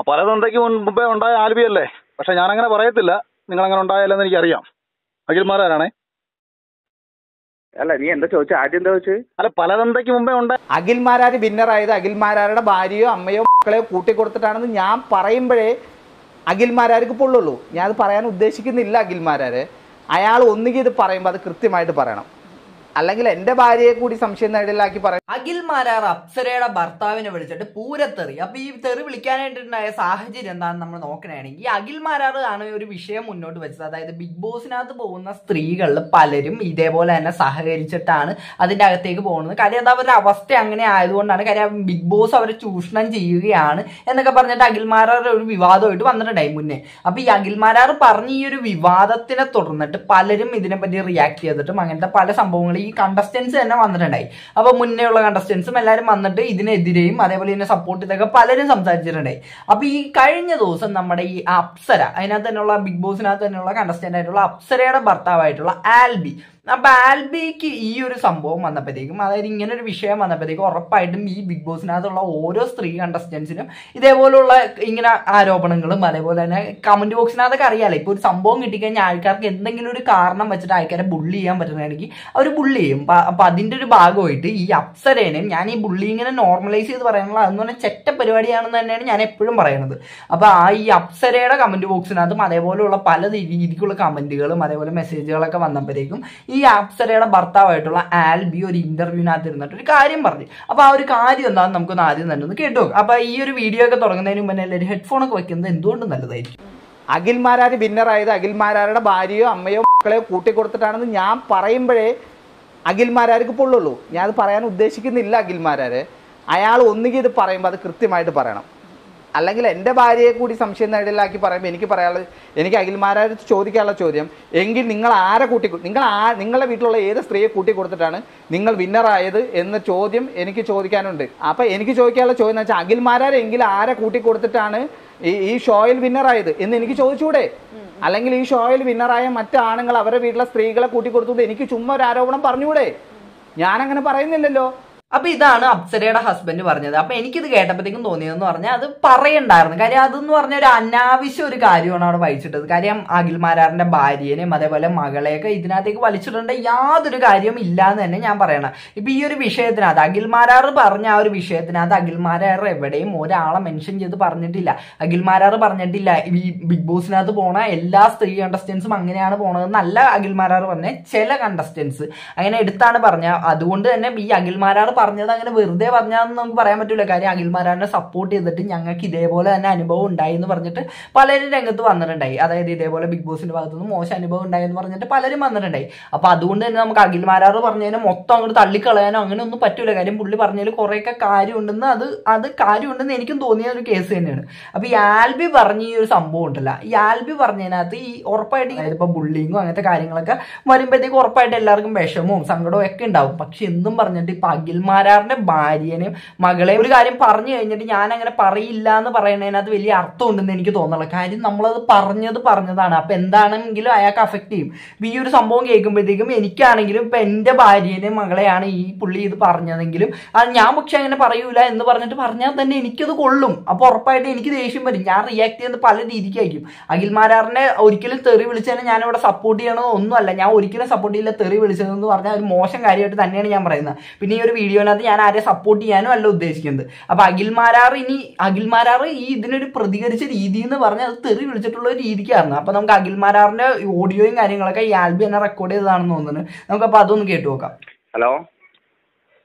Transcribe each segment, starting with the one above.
പലതന്തയ്ക്ക് മുമ്പേ ഉണ്ടായ ആൽബിയല്ലേ? പക്ഷെ ഞാനങ്ങനെ പറയത്തില്ല. നിങ്ങളങ്ങനെ ഉണ്ടായാലെന്ന് എനിക്കറിയാം. അഖിൽമാരാണേ. അല്ല, നീ എന്താ ചോദിച്ചു? ആദ്യം എന്താ ചോദിച്ചു? അല്ല, പലതന്തയ്ക്ക് മുമ്പേ ഉണ്ടായ അഖിൽമാരാര് വിന്നറായത് അഖിൽമാരാരുടെ ഭാര്യയോ അമ്മയോ മക്കളെയോ കൂട്ടിക്കൊടുത്തിട്ടാണെന്ന് ഞാൻ പറയുമ്പോഴേ അഖിൽമാരാർക്ക് പൊള്ളുള്ളൂ. ഞാൻ അത് പറയാൻ ഉദ്ദേശിക്കുന്നില്ല. അഖിൽമാരാര് അയാൾ ഒന്നുകിൽ ഇത് പറയുമ്പോൾ അത് കൃത്യമായിട്ട് പറയണം, അല്ലെങ്കിൽ എൻ്റെ ഭാര്യയെ കൂടി സംശയം നേടലാക്കി പറയും. അഖിൽമാരാർ അപ്സരയുടെ ഭർത്താവിനെ വിളിച്ചിട്ട് പൂരത്തെറി. അപ്പൊ ഈ തെറി വിളിക്കാനായിട്ടുണ്ടായ സാഹചര്യം എന്താണെന്ന് നമ്മൾ നോക്കണമെങ്കിൽ ഈ അഖിൽമാരാർ ആണ് ഒരു വിഷയം മുന്നോട്ട് വെച്ചത്. അതായത് ബിഗ് ബോസിനകത്ത് പോകുന്ന സ്ത്രീകളിൽ പലരും ഇതേപോലെ തന്നെ സഹകരിച്ചിട്ടാണ് അതിൻ്റെ അകത്തേക്ക് പോകുന്നത്. കാര്യം അത് അവരുടെ അവസ്ഥ അങ്ങനെ ആയതുകൊണ്ടാണ്. കാര്യം ബിഗ് ബോസ് അവരെ ചൂഷണം ചെയ്യുകയാണ് എന്നൊക്കെ പറഞ്ഞിട്ട് അഖിൽമാരാർ ഒരു വിവാദമായിട്ട് വന്നിട്ടുണ്ടായി മുന്നേ. അപ്പൊ ഈ അഖിൽമാരാർ പറഞ്ഞ ഈ ഒരു വിവാദത്തിനെ തുടർന്നിട്ട് പലരും ഇതിനെപ്പറ്റി റിയാക്ട് ചെയ്തിട്ടും അങ്ങനത്തെ പല സംഭവങ്ങളും ഈ കണ്ടസ്റ്റൻസ് തന്നെ വന്നിട്ടുണ്ടായി. അപ്പൊ മുന്നേ ഉള്ള കണ്ടസ്റ്റൻസും എല്ലാവരും വന്നിട്ട് ഇതിനെതിരെയും അതേപോലെ ഇതിനെ സപ്പോർട്ട് ചെയ്തൊക്കെ പലരും സംസാരിച്ചിട്ടുണ്ടായി. അപ്പൊ ഈ കഴിഞ്ഞ ദിവസം നമ്മുടെ ഈ അപ്സര, അതിനകത്ത് തന്നെയുള്ള ബിഗ് ബോസിനകത്ത് തന്നെയുള്ള കണ്ടസ്റ്റന്റ് ആയിട്ടുള്ള അപ്സരയുടെ ഭർത്താവായിട്ടുള്ള ആൽബി, അപ്പൊ ആൽബിക്ക് ഈ ഒരു സംഭവം വന്നപ്പോഴത്തേക്കും, അതായത് ഇങ്ങനെ ഒരു വിഷയം വന്നപ്പോഴത്തേക്കും ഉറപ്പായിട്ടും ഈ ബിഗ് ബോസിനകത്തുള്ള ഓരോ സ്ത്രീ കണ്ടസ്റ്റൻസിനും ഇതേപോലുള്ള ഇങ്ങനെ ആരോപണങ്ങളും അതേപോലെ തന്നെ കമന്റ് ബോക്സിനകത്തൊക്കെ അറിയാലോ. ഇപ്പൊ ഒരു സംഭവം കിട്ടിക്കഴിഞ്ഞാൽ ആൾക്കാർക്ക് എന്തെങ്കിലും ഒരു കാരണം വെച്ചിട്ട് ആൾക്കാരെ ബുള്ളി ചെയ്യാൻ പറ്റുന്നതാണെങ്കിൽ അവർ ബുള്ളി ചെയ്യും. അപ്പൊ അതിന്റെ ഒരു ഭാഗമായിട്ട് ഈ അപ്സരേനെയും ഞാൻ ഈ ബുള്ളി ഇങ്ങനെ നോർമലൈസ് ചെയ്ത് പറയാനുള്ള അതെന്ന് പറഞ്ഞാൽ ചെറ്റ പരിപാടിയാണെന്ന് തന്നെയാണ് ഞാൻ എപ്പോഴും പറയുന്നത്. അപ്പൊ ഈ അപ്സരയുടെ കമന്റ് ബോക്സിനകത്തും അതേപോലെയുള്ള പല രീതിക്കുള്ള കമന്റുകളും അതേപോലെ മെസ്സേജുകളൊക്കെ വന്നപ്പോഴത്തേക്കും ഈ അപ്സരയുടെ ഭർത്താവായിട്ടുള്ള ആൽബി ഒരു ഇന്റർവ്യൂവിനകത്ത് ഇരുന്നിട്ട് ഒരു കാര്യം പറഞ്ഞു. അപ്പൊ ആ ഒരു കാര്യം എന്താണെന്ന് നമുക്കൊന്ന് ആദ്യം തന്നെ ഒന്ന് കേട്ടു. അപ്പൊ ഈ ഒരു വീഡിയോ ഒക്കെ തുടങ്ങുന്നതിന് മുമ്പ് എല്ലാവരും ഹെഡ്ഫോൺ ഒക്കെ വെക്കുന്നത് എന്തുകൊണ്ടും നല്ലതായിരിക്കും. അഖിൽമാരാര് വിന്നറായത് അഖിൽമാരാരുടെ ഭാര്യയോ അമ്മയോ മക്കളെയോ കൂട്ടിക്കൊടുത്തിട്ടാണെന്ന് ഞാൻ പറയുമ്പോഴേ അഖിൽമാരാർക്ക് പൊള്ളുള്ളൂ. ഞാൻ അത് പറയാൻ ഉദ്ദേശിക്കുന്നില്ല. അഖിൽമാരാര് അയാൾ ഒന്നുകിൽ ഇത് പറയുമ്പോൾ അത് കൃത്യമായിട്ട് പറയണം, അല്ലെങ്കിൽ എൻ്റെ ഭാര്യയെ കൂടി സംശയം നേടലാക്കി പറയുമ്പോൾ എനിക്ക് അഖിൽമാരാർ ചോദിക്കാനുള്ള ചോദ്യം, എങ്കിൽ നിങ്ങൾ ആരെ നിങ്ങളുടെ വീട്ടിലുള്ള ഏത് സ്ത്രീയെ കൂട്ടി കൊടുത്തിട്ടാണ് നിങ്ങൾ വിന്നറായത് എന്ന ചോദ്യം എനിക്ക് ചോദിക്കാനുണ്ട്. അപ്പം എനിക്ക് ചോദിക്കാനുള്ള ചോദ്യം എന്ന് വെച്ചാൽ അഖിൽമാരാരെങ്കിൽ ആരെ കൂട്ടി കൊടുത്തിട്ടാണ് ഈ ഷോയിൽ വിന്നറായത് എന്ന് എനിക്ക് ചോദിച്ചൂടെ? അല്ലെങ്കിൽ ഈ ഷോയിൽ വിന്നറായ മറ്റു ആണുങ്ങൾ അവരുടെ വീട്ടിലെ സ്ത്രീകളെ കൂട്ടിക്കൊടുത്തത് എനിക്ക് ചുമ്മാ ഒരു ആരോപണം പറഞ്ഞൂടെ? ഞാനങ്ങനെ പറയുന്നില്ലല്ലോ. അപ്പൊ ഇതാണ് അപ്സരയുടെ ഹസ്ബൻഡ് പറഞ്ഞത്. അപ്പൊ എനിക്കിത് കേട്ടപ്പോഴത്തേക്കും തോന്നിയതെന്ന് പറഞ്ഞാൽ അത് പറയണ്ടായിരുന്നു. കാര്യം അതെന്ന് പറഞ്ഞ ഒരു അനാവശ്യ ഒരു കാര്യമാണ് അവിടെ വലിച്ചിട്ടത്. കാര്യം അഖിൽമാരാറിന്റെ ഭാര്യനെയും അതേപോലെ മകളെയൊക്കെ ഇതിനകത്തേക്ക് വലിച്ചിടേണ്ട യാതൊരു കാര്യവും ഇല്ലാന്ന് തന്നെ ഞാൻ പറയണം. ഇപ്പൊ ഈ ഒരു വിഷയത്തിനകത്ത് അഖിൽമാരാർ പറഞ്ഞ ആ ഒരു വിഷയത്തിനകത്ത് അഖിൽമാരാർ എവിടെയും ഒരാളെ മെൻഷൻ ചെയ്ത് പറഞ്ഞിട്ടില്ല. അഖിൽമാരാർ പറഞ്ഞിട്ടില്ല ഈ ബിഗ് ബോസിനകത്ത് പോണ എല്ലാ സ്ത്രീ കണ്ടസ്റ്റൻസും അങ്ങനെയാണ് പോണതെന്നല്ല അഖിൽമാരാർ പറഞ്ഞ. ചില കണ്ടസ്റ്റൻസ് അങ്ങനെ എടുത്താണ് പറഞ്ഞ. അതുകൊണ്ട് തന്നെ ഈ അഖിൽമാരാർ പറഞ്ഞത് അങ്ങനെ വെറുതെ പറഞ്ഞാന്ന് നമുക്ക് പറയാൻ പറ്റില്ല. കാര്യം അഖിൽമാരാറിനെ സപ്പോർട്ട് ചെയ്തിട്ട് ഞങ്ങൾക്ക് ഇതേപോലെ തന്നെ അനുഭവം ഉണ്ടായി എന്ന് പറഞ്ഞിട്ട് പലരും രംഗത്ത് വന്നിട്ടുണ്ടായി. അതായത് ഇതേപോലെ ബിഗ് ബോസിന്റെ ഭാഗത്തുനിന്ന് മോശം അനുഭവം ഉണ്ടായി എന്ന് പറഞ്ഞിട്ട് പലരും വന്നിട്ടുണ്ടായി. അപ്പൊ അതുകൊണ്ട് തന്നെ നമുക്ക് അഖിൽമാരാർ പറഞ്ഞതിനെ മൊത്തം അങ്ങോട്ട് തള്ളിക്കളയാനോ അങ്ങനെ ഒന്നും പറ്റൂല. കാര്യം പുള്ളി പറഞ്ഞതിൽ കുറെയൊക്കെ കാര്യമുണ്ടെന്ന് അത് കാര്യമുണ്ടെന്ന് എനിക്കും തോന്നിയ ഒരു കേസ് തന്നെയാണ്. അപ്പൊ ഈ ആൽബി പറഞ്ഞ ഈ ഒരു സംഭവം ഉണ്ടല്ല, ഈ ആൽബി പറഞ്ഞതിനകത്ത് ഈ ഉറപ്പായിട്ട് ഇപ്പൊ ബുള്ളിങ്ങോ അങ്ങനത്തെ കാര്യങ്ങളൊക്കെ വരുമ്പോഴത്തേക്ക് ഉറപ്പായിട്ട് എല്ലാവർക്കും വിഷമവും സങ്കടവും ഒക്കെ ഉണ്ടാവും. പക്ഷെ എന്നും പറഞ്ഞിട്ട് ഇപ്പൊ അഖിൽമാരാറിന്റെ ഭാര്യനെയും മകളെയും ഒരു കാര്യം പറഞ്ഞു കഴിഞ്ഞിട്ട് ഞാൻ അങ്ങനെ പറയില്ല എന്ന് പറയുന്നതിനകത്ത് വലിയ അർത്ഥം ഉണ്ടെന്ന് എനിക്ക് തോന്നുന്നില്ല. കാര്യം നമ്മളത് പറഞ്ഞതാണ്. അപ്പൊ എന്താണെങ്കിലും അയാൾക്ക് അഫക്ട് ചെയ്യും. ഈ ഒരു സംഭവം കേൾക്കുമ്പോഴത്തേക്കും എനിക്കാണെങ്കിലും ഇപ്പൊ എന്റെ ഭാര്യനെയും മകളെയാണ് ഈ പുള്ളി ഇത് പറഞ്ഞതെങ്കിലും അത് ഞാൻ പക്ഷെ അങ്ങനെ പറയൂല എന്ന് പറഞ്ഞിട്ട് പറഞ്ഞാൽ തന്നെ എനിക്കത് കൊള്ളും. അപ്പൊ ഉറപ്പായിട്ട് എനിക്ക് ദേഷ്യം വരും. ഞാൻ റിയാക്ട് ചെയ്യുന്നത് പല രീതിക്കായിരിക്കും. അഖിൽമാരാറിനെ ഒരിക്കലും തെറി വിളിച്ചതിനെ ഞാൻ ഇവിടെ സപ്പോർട്ട് ചെയ്യണമെന്ന് ഒന്നുമല്ല. ഞാൻ ഒരിക്കലും സപ്പോർട്ട് ചെയ്യില്ല. തെറി വിളിച്ചതെന്ന് പറഞ്ഞാൽ ഒരു മോശം കാര്യമായിട്ട് തന്നെയാണ് ഞാൻ പറയുന്നത്. പിന്നെ ഈ ഒരു വീഡിയോനകത്ത് ഞാൻ ആരെ സപ്പോർട്ട് ചെയ്യാനും അല്ല ഉദ്ദേശിക്കുന്നത്. അപ്പൊ അഖിൽമാരാർ ഈ ഇതിനൊരു പ്രതികരിച്ച രീതി എന്ന് പറഞ്ഞാൽ അത് തെറി വിളിച്ചിട്ടുള്ള ഒരു രീതിക്കായിരുന്നു. അപ്പൊ നമുക്ക് അഖിൽമാരാറിന്റെ ഓഡിയോയും കാര്യങ്ങളൊക്കെ ഈ ആൽബി തന്നെ റെക്കോർഡ് ചെയ്തതാണെന്ന് തോന്നുന്നു. നമുക്കപ്പൊ അതൊന്ന് കേട്ടു നോക്കാം. ഹലോ.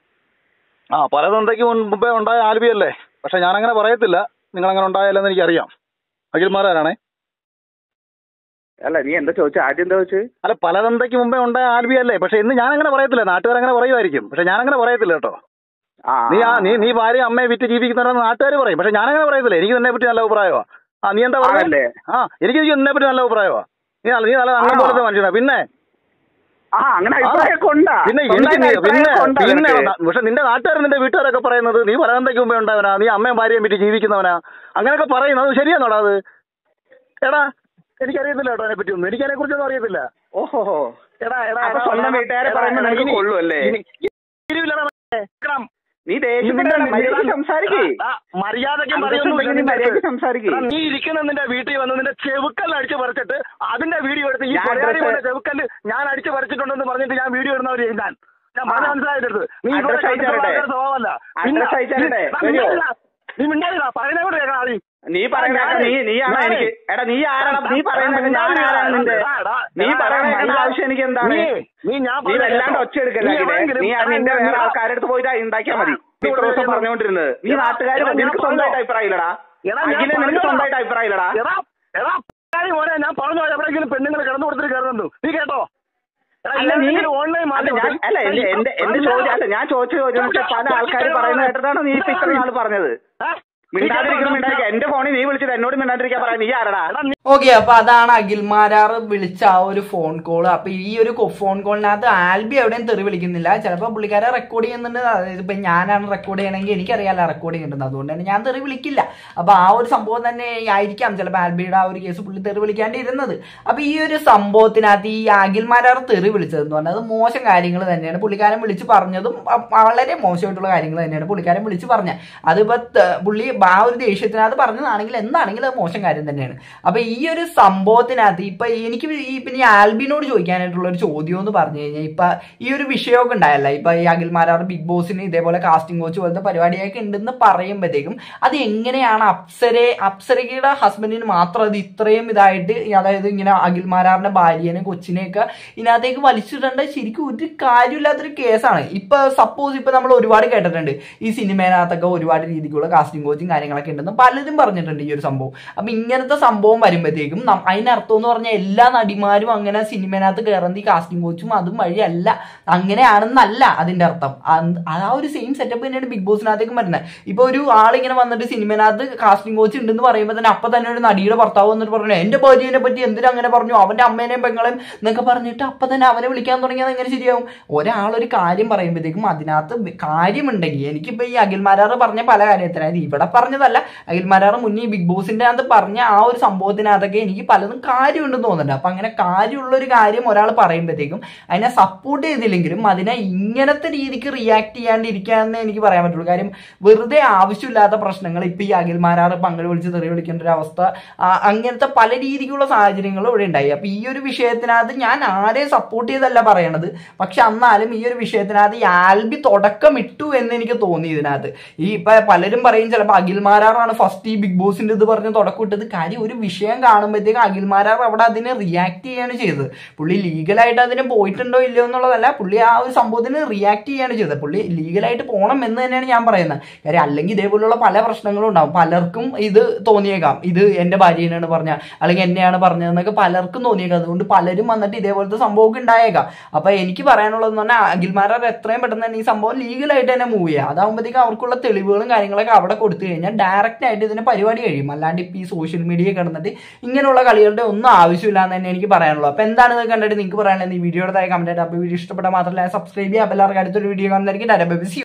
പലതന്തയ്ക്ക് മുമ്പേ ഉണ്ടായ ആൽബിയല്ലേ? പക്ഷെ ഞാനങ്ങനെ പറയത്തില്ല. നിങ്ങളങ്ങനെ ഉണ്ടായാലെന്ന് എനിക്കറിയാം. അഖിൽമാരാണേ. അല്ല, നീ എന്താ ചോദിച്ചു? ആദ്യം എന്താ ചോദിച്ചു? അല്ല, പലതന്തയ്ക്ക് മുമ്പേ ഉണ്ടായ ആൽബിയല്ലേ? പക്ഷെ ഇന്ന് ഞാനങ്ങനെ പറയത്തില്ല. നാട്ടുകാരങ്ങനെ പറയുമായിരിക്കും. പക്ഷെ ഞാനങ്ങനെ പറയത്തില്ല കേട്ടോ. നീ ഭാര്യ അമ്മയെ വിറ്റ് ജീവിക്കുന്നവരെന്ന് നാട്ടുകാർ പറയും. പക്ഷെ ഞാനങ്ങനെ പറയത്തില്ല. എനിക്ക് തന്നെ പറ്റി നല്ല അഭിപ്രായമാ. നീ എന്താ പറയല്ലേ? എനിക്ക് എന്നെ പറ്റി നല്ല അഭിപ്രായമാ. നീ നല്ല അങ്ങനെ പോലത്തെ മനുഷ്യനാ. പിന്നെ പക്ഷെ നിന്റെ നാട്ടുകാർ നിന്റെ വീട്ടുകാരൊക്കെ പറയുന്നത് നീ പലതന്തയ്ക്ക് മുമ്പേ ഉണ്ടാവനാ, നീ അമ്മയും ഭാര്യയും വിറ്റ് ജീവിക്കുന്നവനാ, അങ്ങനെയൊക്കെ പറയുന്നത്. അത് ശരിയാണോടാ? അത് എടാ എനിക്കറിയത്തില്ല കേട്ടോ അതിനെ പറ്റി ഒന്നും. എനിക്കതിനെ കുറിച്ചൊന്നും അറിയത്തില്ല. ഓഹോ. സ്വന്തം വീട്ടുകാരെ പറയുമ്പോൾ നീ മര്യാദയ്ക്ക് സംസാരിക്കേ. മര്യാദയ്ക്ക് സംസാരിക്കേ. നീ ഇരിക്കുന്ന നിന്റെ വീട്ടിൽ വന്ന് നിന്റെ ചെവുക്കല്ല് അടിച്ചു പറിച്ചിട്ട് അതിന്റെ വീഡിയോ എടുത്ത് ഈ ചെവുക്കല്ല് ഞാൻ അടിച്ചു പറിച്ചിട്ടുണ്ടെന്ന് പറഞ്ഞിട്ട് ഞാൻ വീഡിയോ ഇടുന്നവർ ഞാൻ മനസ്സിലായിട്ടെടുത്ത് നീ സ്വഭാവമല്ല. നീ മിണ്ടാതില്ല പറയുന്നവരുടെ കേൾക്കാം. നീ പറയുന്ന നീയാണ് എനിക്ക് എടാ നീ ആരാണ് നീ പറയുന്നത് ഞാൻ ആരാണ് നിന്റെ നീ പറയുന്ന ആവശ്യം എനിക്ക് എന്താണ്? നീ വല്ലാണ്ട് ഒച്ച എടുക്കല്ലേ നീ നിന്റെ വേറെ ആൾക്കാരുടെ അടുത്ത് പോയിട്ട് ഉണ്ടാക്കിയാൽ മതി. ഇത്ര ദിവസം പറഞ്ഞുകൊണ്ടിരുന്നത് നീ നാട്ടുകാർ നിനക്ക് സ്വന്തമായിട്ട് അഭിപ്രായം ഇല്ലടാ. അഖിലെ നിനക്ക് സ്വന്തമായിട്ട് അഭിപ്രായം ഇല്ലടാ. മോനെ ഞാൻ പറഞ്ഞു എവിടെയെങ്കിലും പെണ്ണുങ്ങൾ കിടന്നു കൊടുത്തിട്ട് കയറുന്നുണ്ടോ നീ കേട്ടോ? അല്ല നീ ഓൺലൈൻ അല്ല എന്റെ ചോദ്യം അല്ല ഞാൻ ചോദിച്ച ചോദ്യം പല ആൾക്കാർ പറയുന്നത് കേട്ടിട്ടാണ് നീ ഇപ്പൊ ഇത്ര നാൾ പറഞ്ഞത്. മിണ്ടാതിരിക്കണം എന്റെ ഫോണിൽ നീ വിളിച്ചത് എന്നോട് മിണ്ടാതിരിക്കാൻ പറയാം. നീ ആരടാ? ഓക്കെ, അപ്പൊ അതാണ് അഖിൽമാരാർ വിളിച്ച ആ ഒരു ഫോൺ കോള്. അപ്പൊ ഈ ഒരു ഫോൺ കോളിനകത്ത് ആൽബി എവിടെയും തെറി വിളിക്കുന്നില്ല. ചിലപ്പോൾ പുള്ളിക്കാരെ റെക്കോർഡ് ചെയ്യുന്നുണ്ട്. അതായത് ഇപ്പൊ ഞാനാണ് റെക്കോർഡ് ചെയ്യണമെങ്കിൽ എനിക്കറിയാലോ റെക്കോർഡ് ചെയ്യുന്നുണ്ട്, അതുകൊണ്ട് തന്നെ ഞാൻ തെറി വിളിക്കില്ല. അപ്പൊ ആ ഒരു സംഭവം തന്നെ ആയിരിക്കാം ചിലപ്പോൾ ആൽബിയുടെ ആ ഒരു കേസ് പുള്ളി തെറി വിളിക്കാണ്ടിരുന്നത്. അപ്പൊ ഈ ഒരു സംഭവത്തിനകത്ത് ഈ അഖിൽമാരാർ തെറി വിളിച്ചതെന്ന് പറഞ്ഞാൽ അത് മോശം കാര്യങ്ങൾ തന്നെയാണ്. പുള്ളിക്കാരൻ വിളിച്ച് പറഞ്ഞതും വളരെ മോശമായിട്ടുള്ള കാര്യങ്ങൾ തന്നെയാണ് പുള്ളിക്കാരൻ വിളിച്ച് പറഞ്ഞത്. അതിപ്പോ പുള്ളി ആ ഒരു ദേഷ്യത്തിനകത്ത് പറഞ്ഞതാണെങ്കിൽ എന്താണെങ്കിലും അത് മോശം കാര്യം തന്നെയാണ്. അപ്പൊ ഈ ഒരു സംഭവത്തിനകത്ത് ഇപ്പൊ എനിക്ക് പിന്നെ ആൽബിനോട് ചോദിക്കാനായിട്ടുള്ള ഒരു ചോദ്യം എന്ന് പറഞ്ഞു കഴിഞ്ഞാൽ ഇപ്പൊ ഈ ഒരു വിഷയമൊക്കെ ഉണ്ടായല്ല, ഇപ്പൊ ഈ അഖിൽമാരാർ ബിഗ് ബോസിന് ഇതേപോലെ കാസ്റ്റിംഗ് കോച്ച് പോലത്തെ പരിപാടിയൊക്കെ ഉണ്ടെന്ന് പറയുമ്പോഴത്തേക്കും അത് എങ്ങനെയാണ് അപ്സരയുടെ ഹസ്ബൻഡിന് മാത്രം അത് ഇത്രയും ഇതായിട്ട്, അതായത് ഇങ്ങനെ അഖിൽമാരാറിന്റെ ഭാര്യനെ കൊച്ചിനെയൊക്കെ ഇതിനകത്തേക്ക് വലിച്ചിടേണ്ട ശരിക്കും ഒരു കാര്യമില്ലാത്തൊരു കേസാണ്. ഇപ്പൊ സപ്പോസ് ഇപ്പൊ നമ്മൾ ഒരുപാട് കേട്ടിട്ടുണ്ട് ഈ സിനിമേനകത്തൊക്കെ ഒരുപാട് രീതിക്കുള്ള കാസ്റ്റിംഗ് കോച്ചും കാര്യങ്ങളൊക്കെ ഉണ്ടെന്ന് പലരും പറഞ്ഞിട്ടുണ്ട് ഈ ഒരു സംഭവം. അപ്പൊ ഇങ്ങനത്തെ സംഭവം വരുമ്പോഴത്തേക്കും അതിനർത്ഥം എന്ന് പറഞ്ഞാൽ എല്ലാ നടിമാരും അങ്ങനെ സിനിമേനകത്ത് കയറുന്ന ഈ കാസ്റ്റിംഗ് കോച്ചും അതും വഴിയല്ല, അങ്ങനെയാണെന്നല്ല അതിന്റെ അർത്ഥം. ആ ഒരു സെയിം സെറ്റപ്പ് തന്നെയാണ് ബിഗ് ബോസിനകത്തേക്കും വരുന്നത്. ഇപ്പൊ ഒരു ആളിങ്ങനെ വന്നിട്ട് സിനിമേനകത്ത് കാസ്റ്റിംഗ് കോച്ച് ഉണ്ടെന്ന് പറയുമ്പോൾ തന്നെ അപ്പൊ തന്നെ ഒരു നടിയുടെ ഭർത്താവ് വന്നിട്ട് പറഞ്ഞു എന്റെ ഭാര്യനെ പറ്റി എന്തിനും അങ്ങനെ പറഞ്ഞു, അവന്റെ അമ്മേനെയും പെങ്ങളെയും എന്നൊക്കെ പറഞ്ഞിട്ട് അപ്പൊ തന്നെ അവനെ വിളിക്കാൻ തുടങ്ങിയത് എങ്ങനെ ശരിയാവും? ഒരാളൊരു കാര്യം പറയുമ്പോഴത്തേക്കും അതിനകത്ത് കാര്യമുണ്ടെങ്കിൽ, എനിക്കിപ്പോ ഈ അഖിൽമാരാർ പറഞ്ഞ പല കാര്യത്തിനായത് ഇവിടെ പറഞ്ഞതല്ല, അഖിൽമാരാർ മുന്നേ ബിഗ് ബോസിന്റെ അകത്ത് പറഞ്ഞ ആ ഒരു സംഭവത്തിനകത്തൊക്കെ എനിക്ക് പലതും കാര്യമുണ്ടെന്ന് തോന്നുന്നുണ്ട്. അപ്പൊ അങ്ങനെ കാര്യമുള്ള ഒരു കാര്യം ഒരാൾ പറയുമ്പോഴത്തേക്കും അതിനെ സപ്പോർട്ട് ചെയ്തില്ലെങ്കിലും അതിനെ ഇങ്ങനത്തെ രീതിക്ക് റിയാക്ട് ചെയ്യാണ്ടിരിക്കാന്നേ എനിക്ക് പറയാൻ പറ്റുള്ളൂ. കാര്യം വെറുതെ ആവശ്യമില്ലാത്ത പ്രശ്നങ്ങൾ ഇപ്പൊ ഈ അഖിൽമാരാർ പങ്കെടു വിളിച്ച് തെറി വിളിക്കേണ്ട ഒരു അവസ്ഥ, അങ്ങനത്തെ പല രീതിക്കുള്ള സാഹചര്യങ്ങളും ഇവിടെ ഉണ്ടായി. അപ്പൊ ഈ ഒരു വിഷയത്തിനകത്ത് ഞാൻ ആരെയും സപ്പോർട്ട് ചെയ്തല്ല പറയണത്, പക്ഷെ എന്നാലും ഈ ഒരു വിഷയത്തിനകത്ത് ഈ ആൽബി തുടക്കം ഇട്ടു എന്ന് എനിക്ക് തോന്നി. ഇതിനകത്ത് ഈ ഇപ്പൊ പലരും പറയും ചിലപ്പോൾ അഖിൽമാരാറാണ് ഫസ്റ്റ് ഈ ബിഗ് ബോസിന്റെ ഇത് പറഞ്ഞ് തുടക്കം ഇട്ടത്. കാര്യം ഒരു വിഷയം കാണുമ്പോഴത്തേക്ക് അഖിൽമാരാർ അവിടെ അതിനെ റിയാക്ട് ചെയ്യാണ് ചെയ്തത്. പുള്ളി ലീഗലായിട്ട് അതിന് പോയിട്ടുണ്ടോ ഇല്ലയോ എന്നുള്ളതല്ല, പുള്ളി ആ ഒരു സംഭവത്തിന് റിയാക്ട് ചെയ്യാണ് ചെയ്തത്. പുള്ളി ലീഗലായിട്ട് പോകണം എന്ന് തന്നെയാണ് ഞാൻ പറയുന്നത്. കാര്യം അല്ലെങ്കിൽ ഇതേപോലുള്ള പല പ്രശ്നങ്ങളും ഉണ്ടാവും. പലർക്കും ഇത് തോന്നിയേക്കാം, ഇത് എന്റെ ഭാര്യനാണ് പറഞ്ഞ അല്ലെങ്കിൽ എന്നെയാണ് പറഞ്ഞതെന്നൊക്കെ പലർക്കും തോന്നിയേക്കാം. അതുകൊണ്ട് പലരും വന്നിട്ട് ഇതേപോലത്തെ സംഭവമൊക്കെ ഉണ്ടായേക്കാം. അപ്പൊ എനിക്ക് പറയാനുള്ളതെന്ന് പറഞ്ഞാൽ അഖിൽമാരാർ എത്രയും പെട്ടെന്ന് തന്നെ ഈ സംഭവം ലീഗലായിട്ട് തന്നെ മൂവ് ചെയ്യുക. അതാകുമ്പോഴത്തേക്കും അവർക്കുള്ള തെളിവുകളും കാര്യങ്ങളൊക്കെ അവിടെ കൊടുത്തു കഴിഞ്ഞാൽ ഡയറക്റ്റ് ആയിട്ട് ഇതിന് പരിപാടി കഴിയും. അല്ലാണ്ട് ഇപ്പൊ ഈ സോഷ്യൽ മീഡിയ കിടന്നിട്ട് ഇങ്ങനെയുള്ള കളികളുടെ ഒന്നും ആവശ്യമില്ല എന്ന് തന്നെ എനിക്ക് പറയാനുള്ളൂ. അപ്പൊ എന്താണ് ഇത് കണ്ടിട്ട് നിങ്ങൾക്ക് പറയാനുള്ളത് ഈ വീഡിയോയുടെ താഴെ കമന്റ് ആയിട്ട്. അപ്പൊ വീഡിയോ ഇഷ്ടപ്പെട്ടാൽ മാത്രമല്ല സബ്സ്ക്രൈബ് ചെയ്യുക. അപ്പോൾ എല്ലാവർക്കും അടുത്തൊരു വീഡിയോ കാണുന്നതായിരിക്കും.